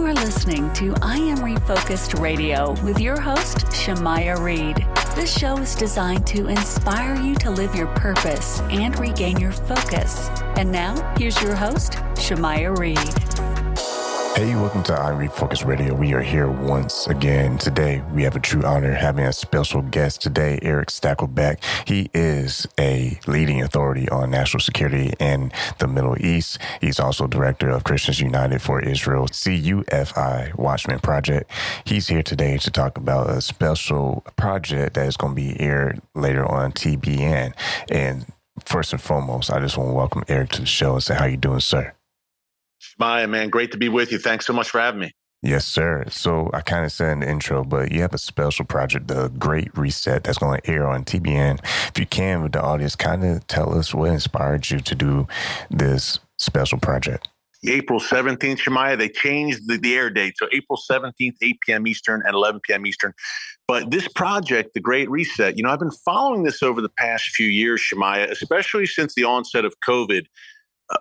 You are listening to I Am Refocused Radio with your host, Shemaya Reed. This show is designed to inspire you to live your purpose and regain your focus. And now, here's your host, Shemaya Reed. Hey, welcome to I Am Refocused Radio. We are here once again. Today, we have a true honor having a special guest today, Erick Stakelbeck. He is a leading authority on national security in the Middle East. He's also director of Christians United for Israel, CUFI Watchman Project. He's here today to talk about a special project that is going to be aired later on TBN. And first and foremost, I just want to welcome Erick to the show and say, how you doing, sir? Shemaya, man, great to be with you. Thanks so much for having me. Yes, sir. So I kind of said in the intro, but you have a special project, The Great Reset, that's going to air on TBN. If you can, with the audience, kind of tell us what inspired you to do this special project. April 17th, Shemaya, they changed the air date. So April 17th, 8 p.m. Eastern and 11 p.m. Eastern. But this project, The Great Reset, I've been following this over the past few years, Shemaya, especially since the onset of COVID.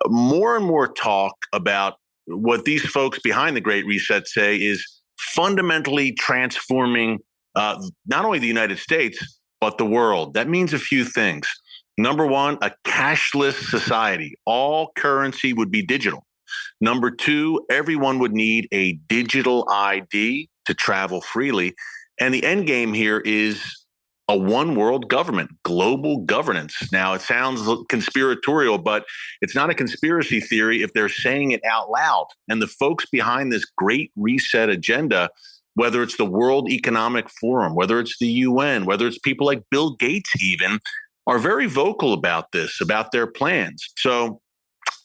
More and more talk about what these folks behind the Great Reset say is fundamentally transforming not only the United States, but the world. That means a few things. Number one, a cashless society. All currency would be digital. Number two, everyone would need a digital ID to travel freely. And the end game here is a one world government, global governance. Now, it sounds conspiratorial, but it's not a conspiracy theory if they're saying it out loud. And the folks behind this Great Reset agenda, whether it's the World Economic Forum, whether it's the UN, whether it's people like Bill Gates even, are very vocal about this, about their plans. So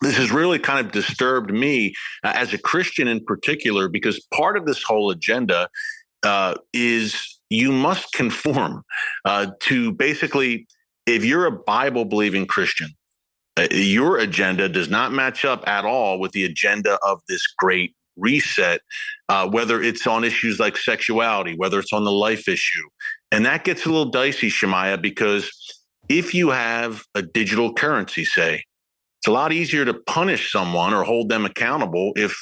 this has really kind of disturbed me as a Christian in particular, because part of this whole agenda is you must conform to basically, if you're a Bible-believing Christian, your agenda does not match up at all with the agenda of this Great Reset, whether it's on issues like sexuality, whether it's on the life issue. And that gets a little dicey, Shemaya, because if you have a digital currency, say, it's a lot easier to punish someone or hold them accountable if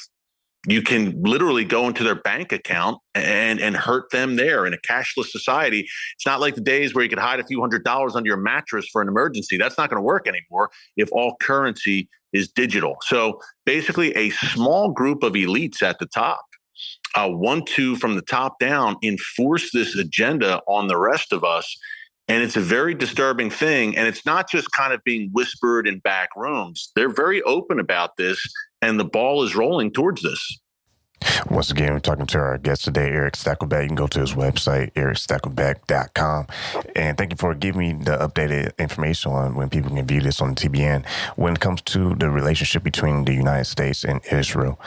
you can literally go into their bank account and hurt them there. In a cashless society, it's not like the days where you could hide a few $100s under your mattress for an emergency. That's not going to work anymore if all currency is digital. So basically a small group of elites at the top, 1-2 from the top down, enforce this agenda on the rest of us. And it's a very disturbing thing. And it's not just kind of being whispered in back rooms. They're very open about this, and the ball is rolling towards this. Once again, we're talking to our guest today, Erick Stakelbeck. You can go to his website, erickstakelbeck.com. And thank you for giving me the updated information on when people can view this on the TBN. When it comes to the relationship between the United States and Israel,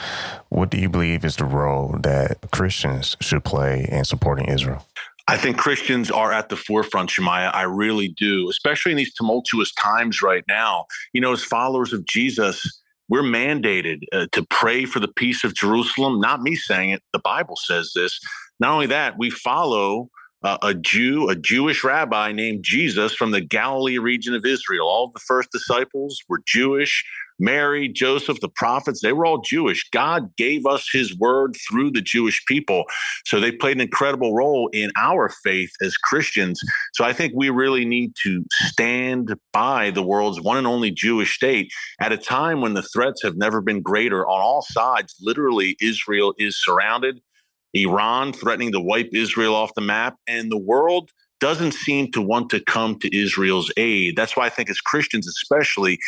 what do you believe is the role that Christians should play in supporting Israel? I think Christians are at the forefront, Shemaya. I really do, especially in these tumultuous times right now. As followers of Jesus, we're mandated to pray for the peace of Jerusalem. Not me saying it. The Bible says this. Not only that, we follow a Jewish rabbi named Jesus from the Galilee region of Israel. All of the first disciples were Jewish. Mary, Joseph, the prophets, they were all Jewish. God gave us his word through the Jewish people. So they played an incredible role in our faith as Christians. So I think we really need to stand by the world's one and only Jewish state at a time when the threats have never been greater on all sides. Literally, Israel is surrounded. Iran threatening to wipe Israel off the map, and the world doesn't seem to want to come to Israel's aid. That's why I think as Christians especially,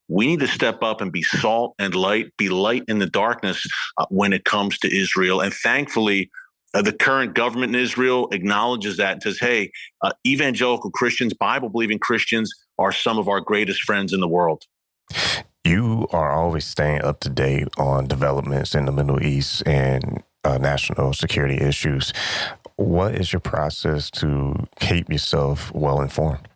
we need to step up and be salt and light, be light in the darkness when it comes to Israel. And thankfully, the current government in Israel acknowledges that and says, hey, evangelical Christians, Bible-believing Christians are some of our greatest friends in the world. You are always staying up to date on developments in the Middle East and national security issues. What is your process to keep yourself well informed?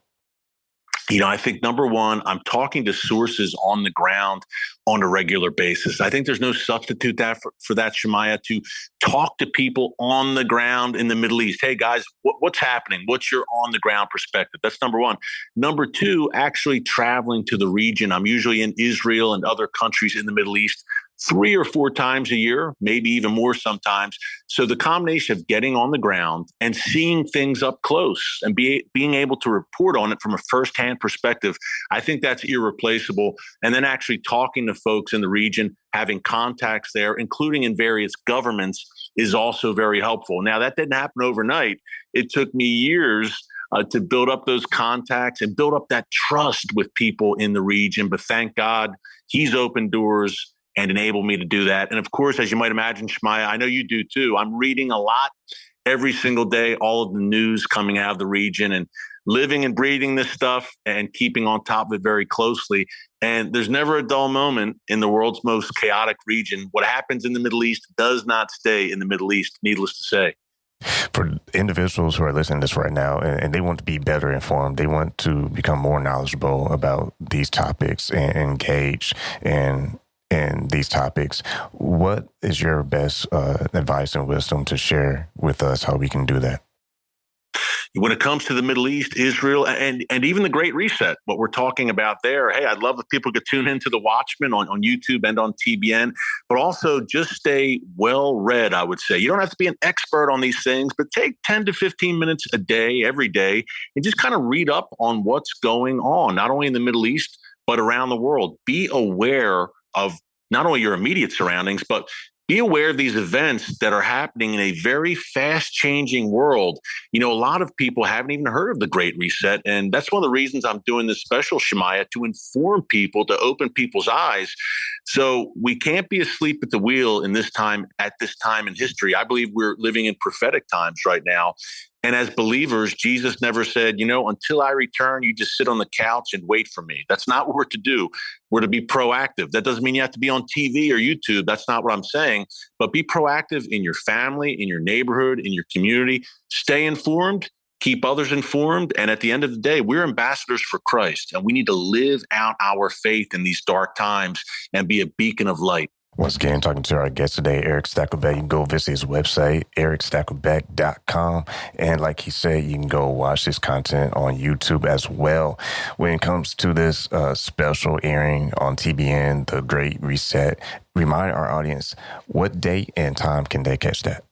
I think number one, I'm talking to sources on the ground on a regular basis. I think there's no substitute for that, Shemaya, to talk to people on the ground in the Middle East. Hey, guys, what's happening? What's your on the ground perspective? That's number one. Number two, actually traveling to the region. I'm usually in Israel and other countries in the Middle East 3 or 4 times a year, maybe even more sometimes. So the combination of getting on the ground and seeing things up close and being able to report on it from a firsthand perspective, I think that's irreplaceable. And then actually talking to folks in the region, having contacts there, including in various governments, is also very helpful. Now, that didn't happen overnight. It took me years to build up those contacts and build up that trust with people in the region. But thank God he's opened doors and enabled me to do that. And of course, as you might imagine, Shmaya, I know you do too. I'm reading a lot every single day, all of the news coming out of the region, and living and breathing this stuff and keeping on top of it very closely. And there's never a dull moment in the world's most chaotic region. What happens in the Middle East does not stay in the Middle East, needless to say. For individuals who are listening to this right now and they want to be better informed, they want to become more knowledgeable about these topics and engage in these topics, what is your best advice and wisdom to share with us how we can do that? When it comes to the Middle East, Israel, and even the Great Reset, what we're talking about there, hey, I'd love if people could tune into The Watchmen on YouTube and on TBN, but also just stay well-read, I would say. You don't have to be an expert on these things, but take 10 to 15 minutes a day, every day, and just kind of read up on what's going on, not only in the Middle East, but around the world. Be aware of not only your immediate surroundings, but be aware of these events that are happening in a very fast-changing world. You know, a lot of people haven't even heard of the Great Reset, and that's one of the reasons I'm doing this special, Shemaiah, to inform people, to open people's eyes. So we can't be asleep at the wheel at this time in history. I believe we're living in prophetic times right now. And as believers, Jesus never said, until I return, you just sit on the couch and wait for me. That's not what we're to do. We're to be proactive. That doesn't mean you have to be on TV or YouTube. That's not what I'm saying. But be proactive in your family, in your neighborhood, in your community. Stay informed, keep others informed. And at the end of the day, we're ambassadors for Christ. And we need to live out our faith in these dark times and be a beacon of light. Once again, talking to our guest today, Erick Stakelbeck. You can go visit his website, erickstakelbeck.com. And like he said, you can go watch his content on YouTube as well. When it comes to this special airing on TBN, The Great Reset, remind our audience, what date and time can they catch that?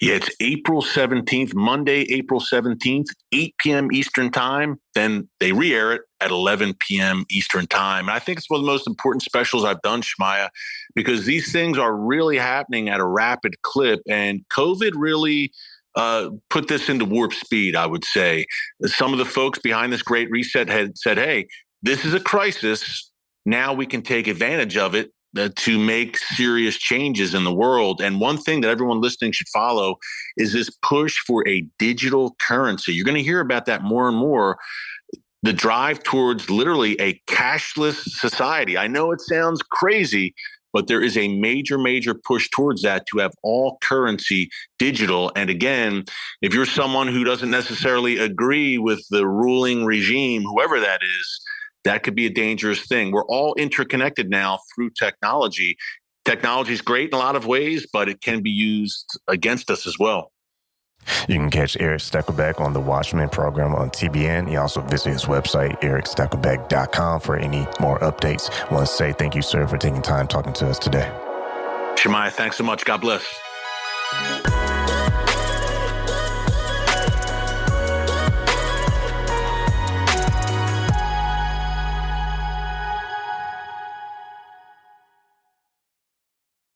Yeah, it's April 17th, Monday, April 17th, 8 p.m. Eastern time. Then they re-air it at 11 p.m. Eastern time. And I think it's one of the most important specials I've done, Shmaya, because these things are really happening at a rapid clip. And COVID really put this into warp speed, I would say. Some of the folks behind this Great Reset had said, hey, this is a crisis. Now we can take advantage of it to make serious changes in the world. And one thing that everyone listening should follow is this push for a digital currency. You're going to hear about that more and more. The drive towards literally a cashless society. I know it sounds crazy, but there is a major, major push towards that, to have all currency digital. And again, if you're someone who doesn't necessarily agree with the ruling regime, whoever that is, that could be a dangerous thing. We're all interconnected now through technology. Technology is great in a lot of ways, but it can be used against us as well. You can catch Erick Stakelbeck on the Watchmen program on TBN. You also visit his website, erickstakelbeck.com, for any more updates. I want to say thank you, sir, for taking time talking to us today. Shemaiah, thanks so much. God bless.